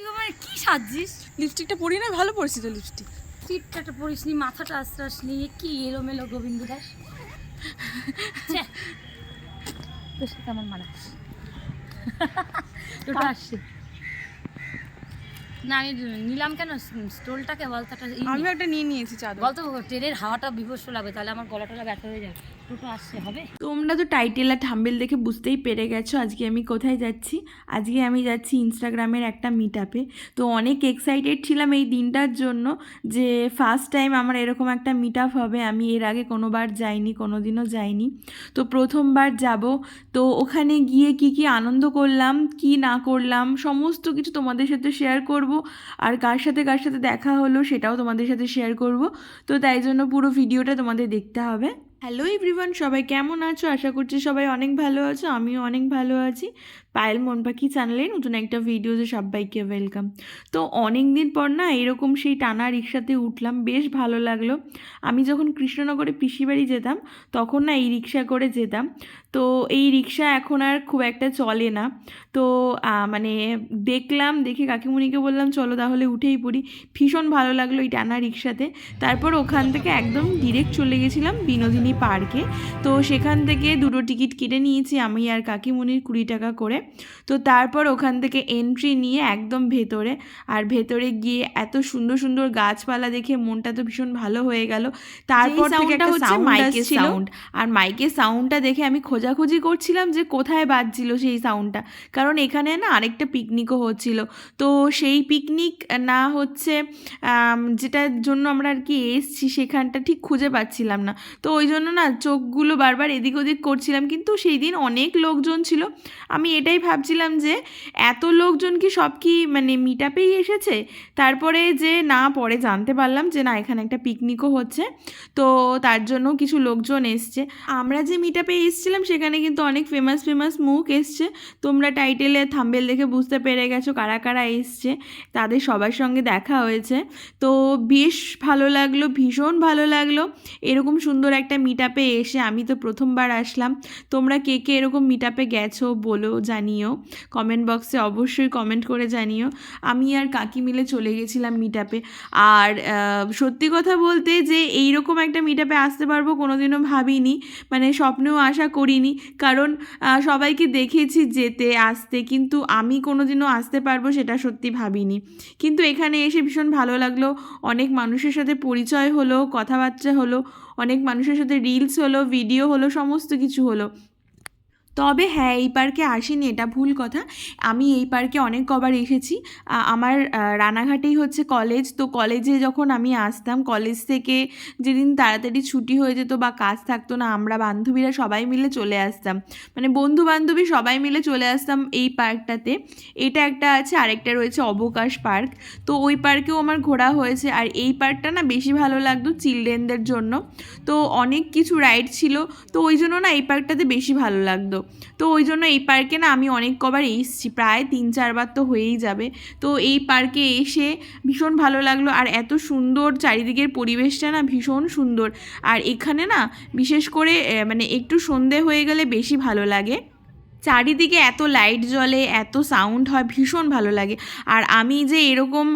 মানে কি সাজছিস? লিপস্টিকটা পরি না, ভালো পড়ছি তো লিপস্টিক। টিপটাটা পরিস নি, মাথাটা আশ্রাস নি, কি এলোমেলো গোবিন্দ দাস। তোর সাথে আমার মারা তোটা আসছে না, আমি নিলাম কেন স্টোলটাকে বলতাটা। আমি একটা নিয়ে নিয়েছি চাদর। বলতো ট্রেনের হাওয়াটা বিভৎস লাগবে, তাহলে আমার গলা টলা ব্যথা হয়ে যাবে। টোটো আসছে হবে। তোমরা তো টাইটেল আর থাম্বেল দেখে বুঝতেই পেরে গেছো আজকে আমি কোথায় যাচ্ছি। আজকে আমি যাচ্ছি ইনস্টাগ্রামের একটা মিট আপে। তো অনেক এক্সাইটেড ছিলাম এই দিনটার জন্য, যে ফার্স্ট টাইম আমার এরকম একটা মিট আপ হবে। আমি এর আগে কোনোবার যাইনি, কোনো দিনও যাইনি, তো প্রথমবার যাব। তো ওখানে গিয়ে কি কি আনন্দ করলাম, কি না করলাম, সমস্ত কিছু তোমাদের সাথে শেয়ার করব। আর কার সাথে দেখা হলো সেটাও তোমাদের সাথে শেয়ার করব। তো তাই জন্য পুরো ভিডিওটা তোমাদের দেখতে হবে। হ্যালো এভরিওয়ান, সবাই কেমন আছো? আশা করছি সবাই অনেক ভালো আছো, আমিও অনেক ভালো আছি। পায়েল মন পাখি চ্যানেলে নতুন একটা ভিডিওতে সবাইকে ওয়েলকাম। তো অনেক দিন পর না এরকম সেই টানা রিক্সাতে উঠলাম, বেশ ভালো লাগলো। আমি যখন কৃষ্ণনগরে পিসিবাড়ি যেতাম তখন না এই রিক্সা করে যেতাম। তো এই রিক্সা এখন আর খুব একটা চলে না। তো মানে দেখে কাকিমুনিকে বললাম চলো তাহলে উঠেই পড়ি। ভীষণ ভালো লাগলো এই টানা রিক্সাতে। তারপর ওখান থেকে একদম ডিরেক্ট চলে গেছিলাম বিনোদিনী পার্কে। তো সেখান থেকে দুটো টিকিট কেটে নিয়েছি আমি আর কাকিমুনির 20 টাকা করে। তো তারপর ওখান থেকে এন্ট্রি নিয়ে একদম ভেতরে, আর ভেতরে গিয়ে এত সুন্দর সুন্দর গাছপালা দেখে মনটা তো ভীষণ ভালো হয়ে গেল। তারপর থেকে একটা মাইকের সাউন্ড, আর মাইকের সাউন্ডটা দেখে আমি খোঁজাখুঁজি করছিলাম যে কোথায় বাজছিল সেই সাউন্ডটা, কারণ এখানে না আরেকটা পিকনিকও হচ্ছিল। তো সেই পিকনিক না হচ্ছে যেটার জন্য আমরা আর কি এসছি সেখানটা ঠিক খুঁজে পাচ্ছিলাম না। তো ওই জন্য না চোখগুলো বারবার এদিক ওদিক করছিলাম, কিন্তু সেই দিন অনেক লোকজন ছিল। আমি এটাই ভাবছিলাম যে এত লোকজন কি সব কি মানে মিট আপেই এসেছে। তারপরে যে না পরে জানতে পারলাম যে না এখানে একটা পিকনিকও হচ্ছে, তো তার জন্য কিছু লোকজন এসছে। আমরা যে মিট আপে এসেছিলাম সেখানে কিন্তু অনেক ফেমাস মুখ এসছে। তোমরা টাইটেলে থাম্বেল দেখে বুঝতে পেরে গেছো কারা কারা এসছে, তাদের সবার সঙ্গে দেখা হয়েছে। তো বেশ ভালো লাগলো, ভীষণ ভালো লাগলো এরকম সুন্দর একটা মিট আপে এসে। আমি তো প্রথমবার আসলাম। তোমরা কে কে এরকম মিট আপে গেছো বলো, জানিও কমেন্ট বক্সে, অবশ্যই কমেন্ট করে জানিও। আমি আর কাকি মিলে চলে গেছিলাম মিট আপে। আর সত্যি কথা বলতে যে এইরকম একটা মিট আপে আসতে পারবো কোনোদিনও ভাবিনি, মানে স্বপ্নেও আশা করিনি। কারণ সবাইকে দেখেছি যেতে আসতে, কিন্তু আমি কোনোদিনও আসতে পারবো সেটা সত্যি ভাবিনি। কিন্তু এখানে এসে ভীষণ ভালো লাগলো, অনেক মানুষের সাথে পরিচয় হলো, কথাবার্তা হলো, অনেক মানুষের সাথে রিলস হলো, ভিডিও হলো, সমস্ত কিছু হলো। তবে হ্যাঁ, এই পার্কে আসিনি এটা ভুল কথা। আমি এই পার্কে অনেক কবার এসেছি। আমার রানাঘাটেই হচ্ছে কলেজ। তো কলেজে যখন আমি আসতাম, কলেজ থেকে যেদিন তাড়াতাড়ি ছুটি হয়ে যেত বা কাজ থাকতো না, আমরা বান্ধবীরা সবাই মিলে চলে আসতাম, মানে বন্ধু বান্ধবী সবাই মিলে চলে আসতাম এই পার্কটাতে। এটা একটা আছে, আরেকটা রয়েছে অবকাশ পার্ক। তো ওই পার্কেও আমার ঘোরা হয়েছে। আর এই পার্কটা না বেশি ভালো লাগতো চিলড্রেনদের জন্য। তো অনেক কিছু রাইড ছিল, তো ওই জন্য না এই পার্কটাতে বেশি ভালো লাগতো। তো ওই জন্য এই পার্কে না আমি অনেক কবার এসেছি, প্রায় 3-4 বার তো হয়েই যাবে। তো এই পার্কে এসে ভীষণ ভালো লাগলো। আর এত সুন্দর চারিদিকের পরিবেশটা না, ভীষণ সুন্দর। আর এখানে না বিশেষ করে মানে একটু সন্ধে হয়ে গেলে বেশি ভালো লাগে। চারিদিকে এত লাইট জ্বলে, এত সাউন্ড হয়, ভীষণ ভালো লাগে। আর আমি যে এরকম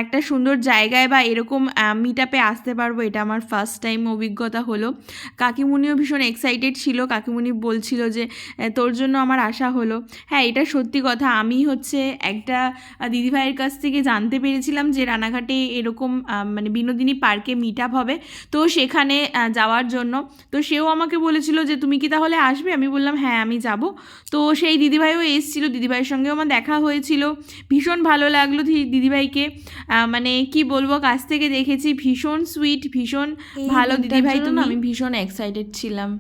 একটা সুন্দর জায়গায় বা এরকম মিট আপে আসতে পারবো, এটা আমার ফার্স্ট টাইম অভিজ্ঞতা হলো। কাকিমুনিও ভীষণ এক্সাইটেড ছিল, কাকিমুনি বলছিল যে তোর জন্য আমার আশা হলো। হ্যাঁ, এটা সত্যি কথা। আমি হচ্ছে একটা দিদিভাইয়ের কাছ থেকে জানতে পেরেছিলাম যে রানাঘাটে এরকম মানে বিনোদিনী পার্কে মিট আপ হবে, তো সেখানে যাওয়ার জন্য। তো সেও আমাকে বলেছিল যে তুমি কি তাহলে আসবে? আমি বললাম হ্যাঁ আমি যাব। তো সেই দিদিভাইও এসেছিলো, দিদিভাইয়ের সঙ্গেও আমার দেখা হয়েছিল। ভীষণ ভালো লাগলো দিদিভাইকে, মানে কি বলবো, কাছ থেকে দেখেছি, ভীষণ সুইট, ভীষণ ভালো দিদিভাই। তুমি, আমি ভীষণ এক্সাইটেড ছিলাম।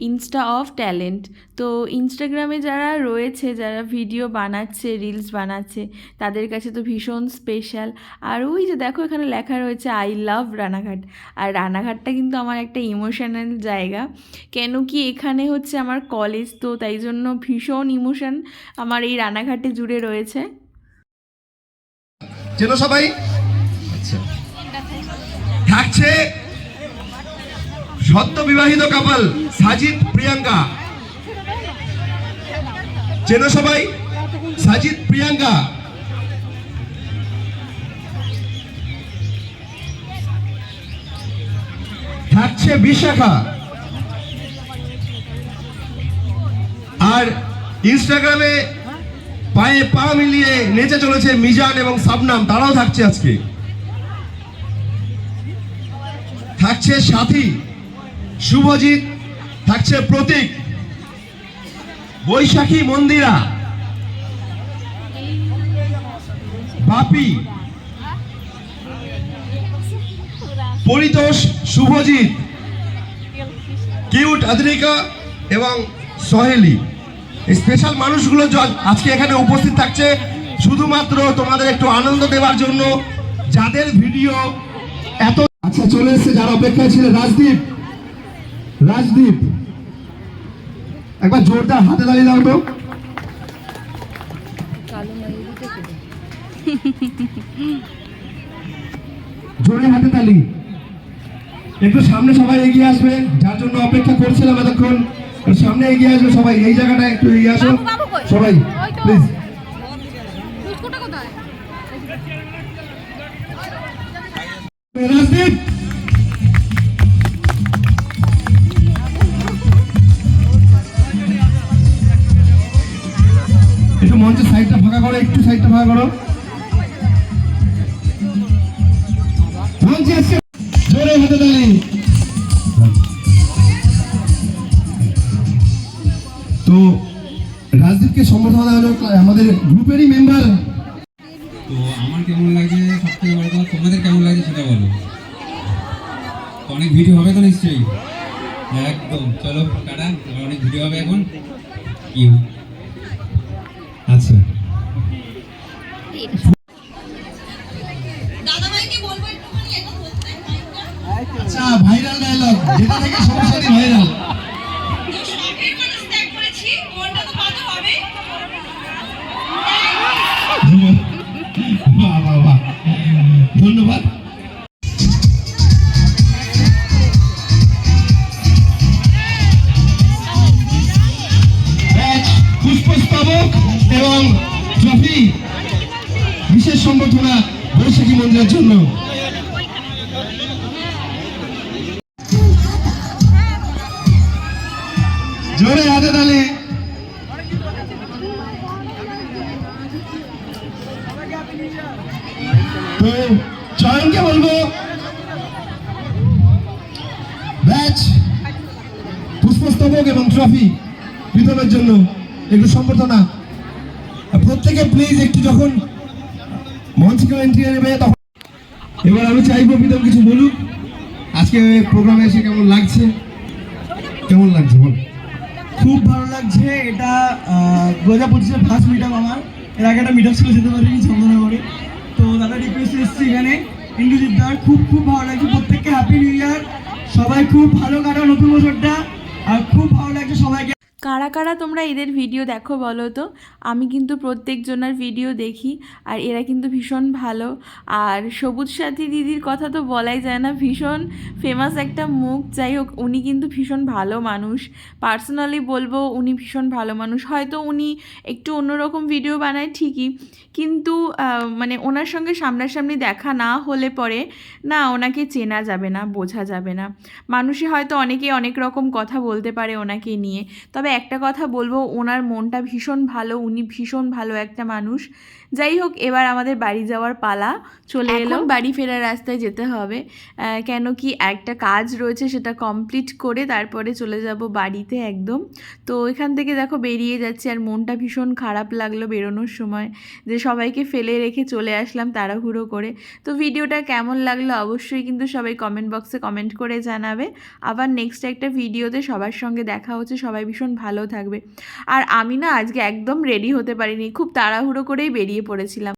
ইনস্টা অফ ট্যালেন্ট, তো ইনস্টাগ্রামে যারা রয়েছে, যারা ভিডিও বানাচ্ছে, রিলস বানাচ্ছে, তাদের কাছে তো ভীষণ স্পেশাল। আর ওই যে দেখো এখানে লেখা রয়েছে আই লাভ রানাঘাট। আর রানাঘাটটা কিন্তু আমার একটা ইমোশনাল জায়গা, কেন কি এখানে হচ্ছে আমার কলেজ, তো তাই জন্য ভীষণ ইমোশন আমার এই রানাঘাটে জুড়ে রয়েছে। চেনো সবাই? থাকছে সদ্য বিবাহিত কাপল সাজিদ প্রিয়াঙ্কা। চেনো সবাই? সাজিদ প্রিয়াঙ্কা থাকছে বিশাখা। আর ইনস্টাগ্রামে পায়ে পা মিলিয়ে নেচে চলেছে মিজান এবং সাবনাম, তারাও থাকছে আজকে। থাকছে সাথী, শুভজিৎ, থাকছে প্রতীক, বৈশাখী, মন্দিরা, বাপি, পরিতোষ, শুভজিৎ, কিউট, আদ্রিকা এবং সহেলি। এই স্পেশাল মানুষগুলো আজকে এখানে উপস্থিত থাকছে শুধুমাত্র তোমাদের একটু আনন্দ দেওয়ার জন্য, যাদের ভিডিও এত। আচ্ছা, চলে এসেছে যারা অপেক্ষায় ছিল। রাজদীপ, রাজদীপ একবার জোরদার হাতে তালি দাও তো। জোরে হাতে তালি। একটু সামনে সবাই এগিয়ে আসবে, যার জন্য অপেক্ষা করছিলাম এতক্ষণ। সামনে এগিয়ে আসবে সবাই, এই জায়গাটা একটু এগিয়ে আসো সবাই প্লিজ। রাজদীপ, একটু মঞ্চের সাইডটা ফাঁকা করো, একটু সাইডটা ফাঁকা করো। মঞ্চে এসে জোরে হাতে তালি। তো রাজদীপকে সম্বর্ধনা দেওয়া হলো, আমাদের গ্রুপেরই মেম্বার। তো আমার কেমন লাগছে, সবথেকে বড় কথা তোমাদের কেমন লাগছে সেটা বলো। তো অনেক ভিডিও হবে তো নিশ্চয়ই, একদম। চলো টাটা, তোমার অনেক ভিডিও হবে এখন। আচ্ছা, আচ্ছা, ভাইরাল ডায়লগ, যেটা থেকে সমস্যা নেই, ভাইরাল। বাহ বাহ বাহ, ধন্যবাদ। পুষ্পস্তবক এবং ট্রফি বিশেষ সম্বর্ধনা বৈশাখী মন্দিরের জন্য। জোরে হাতে তালি। তো চয়নকে বলবো ব্যাচ, পুষ্পস্তবক এবং ট্রফি বিতরণের জন্য একটু সম্বর্ধনা। প্রত্যেকে প্লিজ একটু যখন মঞ্চে এন্ট্রি নেবে তখন। এবার আমি চাইবো প্রীতম কিছু বলুক, আজকে প্রোগ্রামে এসে কেমন লাগছে, কেমন লাগছে বল। খুব ভালো লাগছে। এটা 2025-এর ফার্স্ট মিট আপ আমার। এর আগে একটা মিট আপ ছিল, যেতে পারিনি চন্দননগরে। তো দাদা রিকোয়েস্ট এসেছি এখানে ইন্দ্রজিৎ দার। খুব খুব ভালো লাগছে। প্রত্যেককে হ্যাপি নিউ ইয়ার, সবাই খুব ভালো কাটাও নতুন বছরটা। আর খুব ভালো লাগছে সবাইকে। কারা কারা তোমরা এদের ভিডিও দেখো বলো তো। আমি কিন্তু প্রত্যেকজনের ভিডিও দেখি, আর এরা কিন্তু ভীষণ ভালো। আর সবুজ সাথী দিদির কথা তো বলাই যায় না, ভীষণ ফেমাস একটা মুখ। যাই হোক, উনি কিন্তু ভীষণ ভালো মানুষ। পার্সোনালি বলবো উনি ভীষণ ভালো মানুষ। হয়তো উনি একটু অন্যরকম ভিডিও বানায় ঠিকই, কিন্তু মানে ওনার সঙ্গে সামনাসামনি দেখা না হলে পরে না ওনাকে চেনা যাবে না, বোঝা যাবে না। মানুষে হয়তো অনেকে অনেক রকম কথা বলতে পারে ওনাকে নিয়ে, তবে একটা কথা বলবো, ওনার মনটা ভীষণ ভালো, উনি ভীষণ ভালো একটা মানুষ। যাই হোক, এবার আমাদের বাড়ি যাওয়ার পালা চলে এলো। বাড়ি ফেরার রাস্তায় যেতে হবে, কেন কি একটা কাজ রয়েছে, সেটা কমপ্লিট করে তারপরে চলে যাব বাড়িতে একদম। তো এখান থেকে দেখো বেরিয়ে যাচ্ছি, আর মনটা ভীষণ খারাপ লাগলো বেরোনোর সময়, যে সবাইকে ফেলে রেখে চলে আসলাম তাড়াহুড়ো করে। তো ভিডিওটা কেমন লাগলো অবশ্যই কিন্তু সবাই কমেন্ট বক্সে কমেন্ট করে জানাবে। আবার নেক্সট একটা ভিডিওতে সবার সঙ্গে দেখা হচ্ছে। সবাই ভীষণ ভালো থাকবে। আর আমি না আজকে একদম রেডি হতে পারিনি, খুব তাড়াহুড়ো করেই বেরিয়ে পড়েছিলাম।